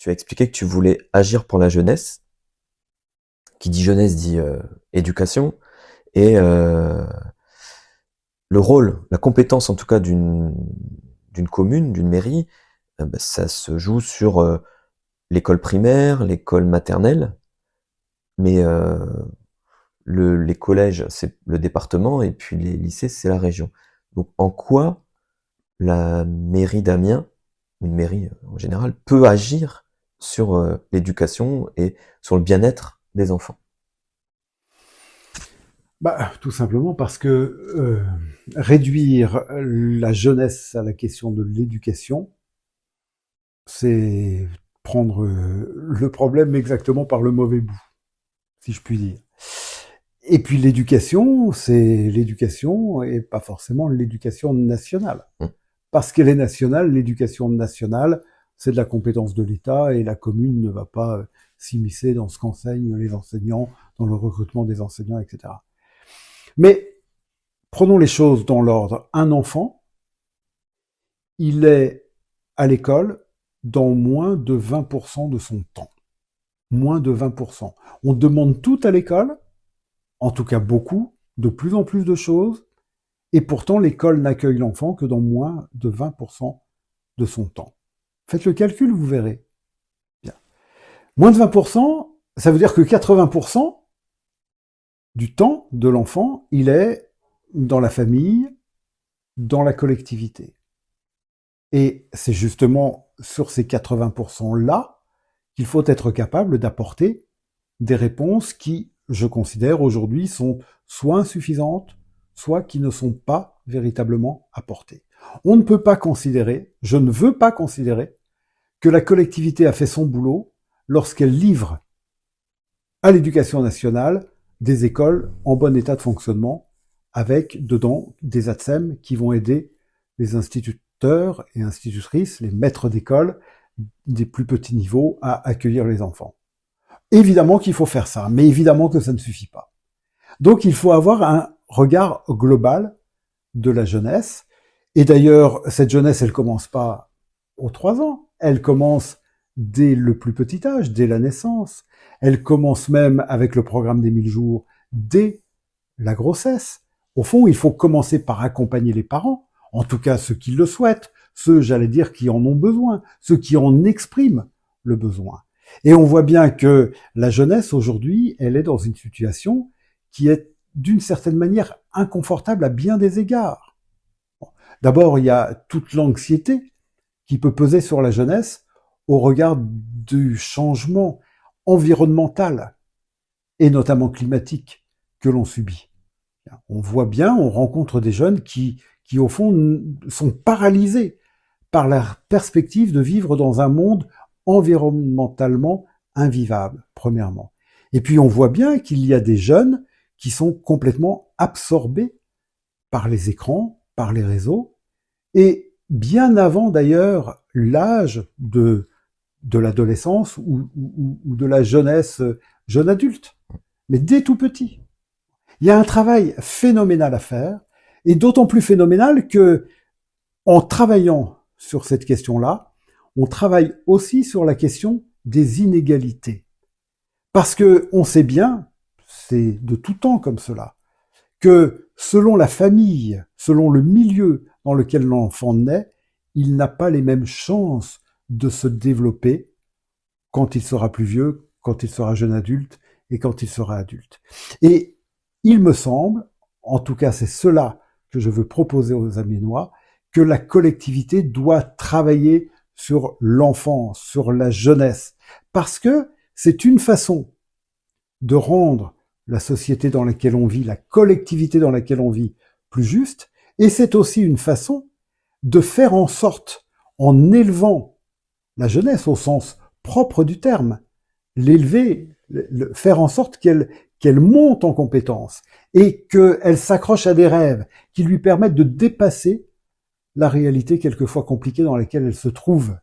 tu as expliqué que tu voulais agir pour la jeunesse. Qui dit jeunesse dit éducation. Et le rôle, la compétence en tout cas d'une commune, d'une mairie, bah, ça se joue sur l'école primaire, l'école maternelle, mais les collèges, c'est le département, et puis les lycées, c'est la région. Donc en quoi la mairie d'Amiens, une mairie en général, peut agir sur l'éducation et sur le bien-être des enfants? Tout simplement parce que réduire la jeunesse à la question de l'éducation, c'est prendre le problème exactement par le mauvais bout, si je puis dire. Et puis l'éducation, c'est l'éducation et pas forcément l'éducation nationale. Hum. Parce qu'elle est nationale, l'éducation nationale, c'est de la compétence de l'État et la commune ne va pas s'immiscer dans ce qu'enseignent les enseignants, dans le recrutement des enseignants, etc. Mais prenons les choses dans l'ordre. Un enfant, il est à l'école dans moins de 20% de son temps. Moins de 20%. On demande tout à l'école, en tout cas beaucoup, de plus en plus de choses, et pourtant l'école n'accueille l'enfant que dans moins de 20% de son temps. Faites le calcul, vous verrez. Bien. Moins de 20%, ça veut dire que 80% du temps de l'enfant, il est dans la famille, dans la collectivité. Et c'est justement sur ces 80%-là qu'il faut être capable d'apporter des réponses qui, je considère aujourd'hui, sont soit insuffisantes, soit qui ne sont pas véritablement apportées. On ne peut pas considérer, je ne veux pas considérer, que la collectivité a fait son boulot lorsqu'elle livre à l'éducation nationale des écoles en bon état de fonctionnement, avec dedans des ATSEM qui vont aider les instituteurs et institutrices, les maîtres d'école des plus petits niveaux à accueillir les enfants. Évidemment qu'il faut faire ça, mais évidemment que ça ne suffit pas. Donc il faut avoir un regard global de la jeunesse. Et d'ailleurs, cette jeunesse, elle commence pas aux 3 ans. Elle commence dès le plus petit âge, dès la naissance. Elle commence même avec le programme des 1000 jours, dès la grossesse. Au fond, il faut commencer par accompagner les parents, en tout cas ceux qui le souhaitent, ceux, j'allais dire, qui en ont besoin, ceux qui en expriment le besoin. Et on voit bien que la jeunesse, aujourd'hui, elle est dans une situation qui est d'une certaine manière inconfortable à bien des égards. D'abord, il y a toute l'anxiété qui peut peser sur la jeunesse au regard du changement environnemental et notamment climatique que l'on subit. On voit bien, on rencontre des jeunes qui au fond, sont paralysés par la perspective de vivre dans un monde environnementalement invivable, premièrement. Et puis on voit bien qu'il y a des jeunes qui sont complètement absorbés par les écrans, par les réseaux, et bien avant d'ailleurs l'âge de l'adolescence ou de la jeunesse, jeune adulte, mais dès tout petit. Il y a un travail phénoménal à faire, et d'autant plus phénoménal que, en travaillant sur cette question-là, on travaille aussi sur la question des inégalités. Parce que on sait bien, c'est de tout temps comme cela, que selon la famille, selon le milieu dans lequel l'enfant naît, il n'a pas les mêmes chances de se développer quand il sera plus vieux, quand il sera jeune adulte et quand il sera adulte. Et il me semble, en tout cas c'est cela que je veux proposer aux Amiénois, que la collectivité doit travailler sur l'enfance, sur la jeunesse, parce que c'est une façon de rendre la société dans laquelle on vit, la collectivité dans laquelle on vit, plus juste, et c'est aussi une façon de faire en sorte, en élevant la jeunesse au sens propre du terme, l'élever, faire en sorte qu'elle monte en compétences et qu'elle s'accroche à des rêves qui lui permettent de dépasser la réalité quelquefois compliquée dans laquelle elle se trouve.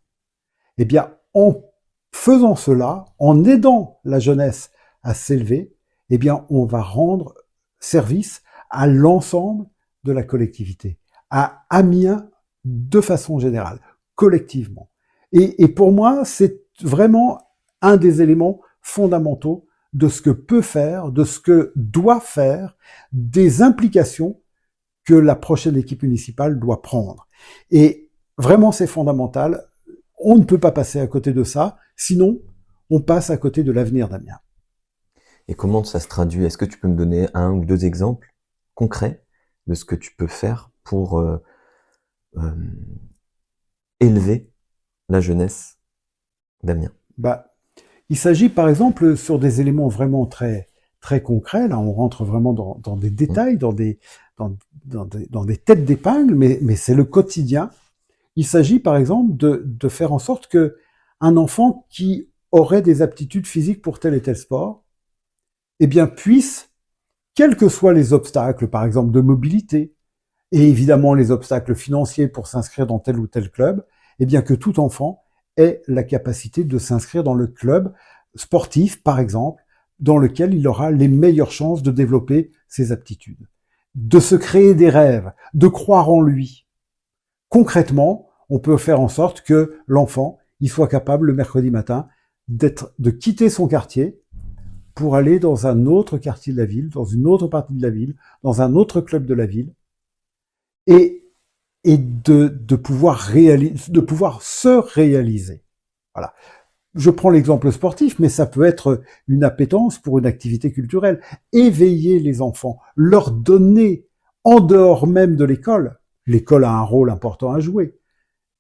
Eh bien, en faisant cela, en aidant la jeunesse à s'élever, eh bien, on va rendre service à l'ensemble de la collectivité, à Amiens de façon générale, collectivement. Et pour moi, c'est vraiment un des éléments fondamentaux de ce que peut faire, de ce que doit faire, des implications que la prochaine équipe municipale doit prendre. Et vraiment, c'est fondamental. On ne peut pas passer à côté de ça, sinon on passe à côté de l'avenir d'Amiens. Et comment ça se traduit? Est-ce que tu peux me donner un ou deux exemples concrets de ce que tu peux faire pour euh, élever la jeunesse d'Amiens? Bah, il s'agit par exemple sur des éléments vraiment très concrets. Là, on rentre vraiment dans des détails, dans des têtes d'épingle, mais c'est le quotidien. Il s'agit par exemple de faire en sorte que un enfant qui aurait des aptitudes physiques pour tel et tel sport, eh bien puisse, quels que soient les obstacles, par exemple de mobilité, et évidemment les obstacles financiers pour s'inscrire dans tel ou tel club, eh bien que tout enfant ait la capacité de s'inscrire dans le club sportif, par exemple, dans lequel il aura les meilleures chances de développer ses aptitudes. De se créer des rêves, de croire en lui. Concrètement, on peut faire en sorte que l'enfant, il soit capable le mercredi matin de quitter son quartier pour aller dans un autre quartier de la ville, dans une autre partie de la ville, dans un autre club de la ville, et de pouvoir se réaliser. Voilà. Je prends l'exemple sportif, mais ça peut être une appétence pour une activité culturelle. Éveiller les enfants, leur donner, en dehors même de l'école, l'école a un rôle important à jouer,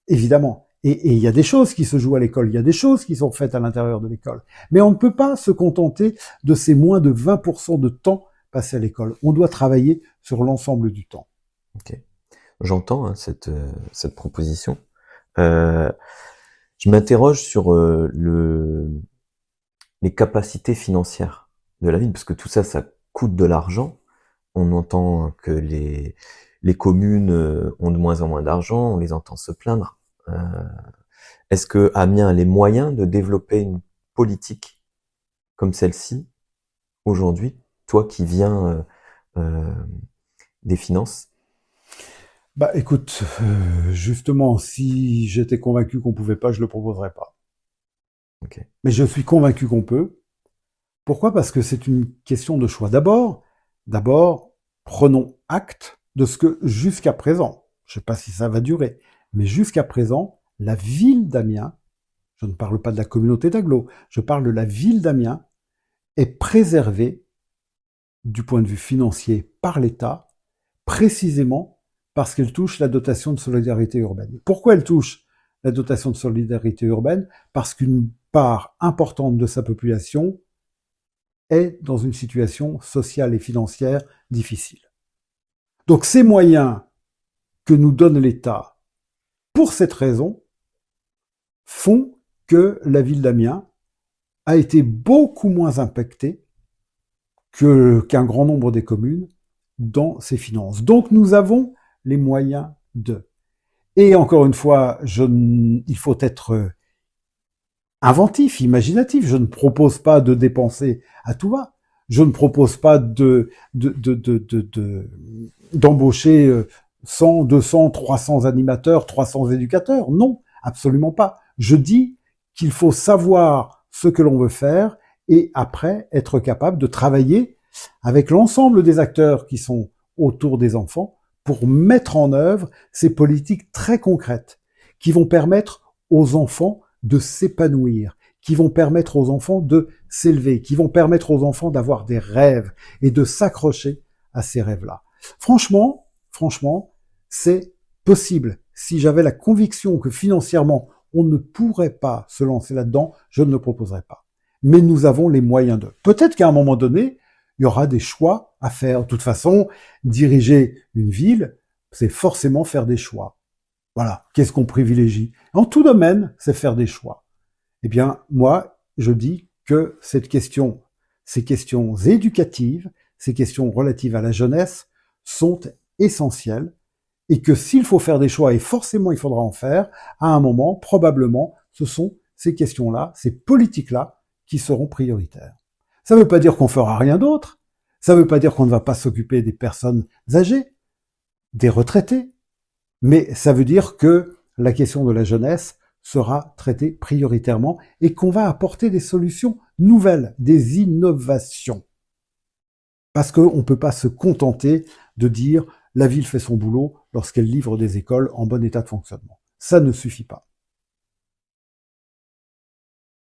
évidemment. Et il y a des choses qui se jouent à l'école, il y a des choses qui sont faites à l'intérieur de l'école. Mais on ne peut pas se contenter de ces moins de 20% de temps passé à l'école. On doit travailler sur l'ensemble du temps. Ok. J'entends hein, cette proposition. Je m'interroge sur les capacités financières de la ville, parce que tout ça, ça coûte de l'argent. On entend que les communes ont de moins en moins d'argent, on les entend se plaindre. Est-ce que Amiens a les moyens de développer une politique comme celle-ci aujourd'hui, toi qui viens des finances? Bah écoute, justement, si j'étais convaincu qu'on pouvait pas, je le proposerais pas. Ok. Mais je suis convaincu qu'on peut. Pourquoi? Parce que c'est une question de choix. D'abord, prenons acte de ce que jusqu'à présent, je sais pas si ça va durer, mais jusqu'à présent, la ville d'Amiens, je ne parle pas de la communauté d'Aglo, je parle de la ville d'Amiens, est préservée du point de vue financier par l'État, précisément parce qu'elle touche la dotation de solidarité urbaine. Pourquoi elle touche la dotation de solidarité urbaine? Parce qu'une part importante de sa population est dans une situation sociale et financière difficile. Donc ces moyens que nous donne l'État pour cette raison font que la ville d'Amiens a été beaucoup moins impactée qu'un grand nombre des communes dans ses finances. Donc nous avons les moyens de. Et encore une fois, il faut être inventif, imaginatif. Je ne propose pas de dépenser à tout va. Je ne propose pas d'embaucher 100, 200, 300 animateurs, 300 éducateurs. Non, absolument pas. Je dis qu'il faut savoir ce que l'on veut faire et après être capable de travailler avec l'ensemble des acteurs qui sont autour des enfants pour mettre en œuvre ces politiques très concrètes qui vont permettre aux enfants de s'épanouir, qui vont permettre aux enfants de s'élever, qui vont permettre aux enfants d'avoir des rêves et de s'accrocher à ces rêves-là. Franchement, c'est possible. Si j'avais la conviction que financièrement, on ne pourrait pas se lancer là-dedans, je ne le proposerais pas. Mais nous avons les moyens de. Peut-être qu'à un moment donné, il y aura des choix à faire. De toute façon, diriger une ville, c'est forcément faire des choix. Voilà. Qu'est-ce qu'on privilégie? En tout domaine, c'est faire des choix. Eh bien, moi, je dis que ces questions éducatives, ces questions relatives à la jeunesse sont essentielles et que s'il faut faire des choix, et forcément il faudra en faire, à un moment, probablement, ce sont ces questions-là, ces politiques-là qui seront prioritaires. Ça ne veut pas dire qu'on fera rien d'autre. Ça ne veut pas dire qu'on ne va pas s'occuper des personnes âgées, des retraités. Mais ça veut dire que la question de la jeunesse sera traité prioritairement et qu'on va apporter des solutions nouvelles, des innovations. Parce qu'on ne peut pas se contenter de dire la ville fait son boulot lorsqu'elle livre des écoles en bon état de fonctionnement. Ça ne suffit pas.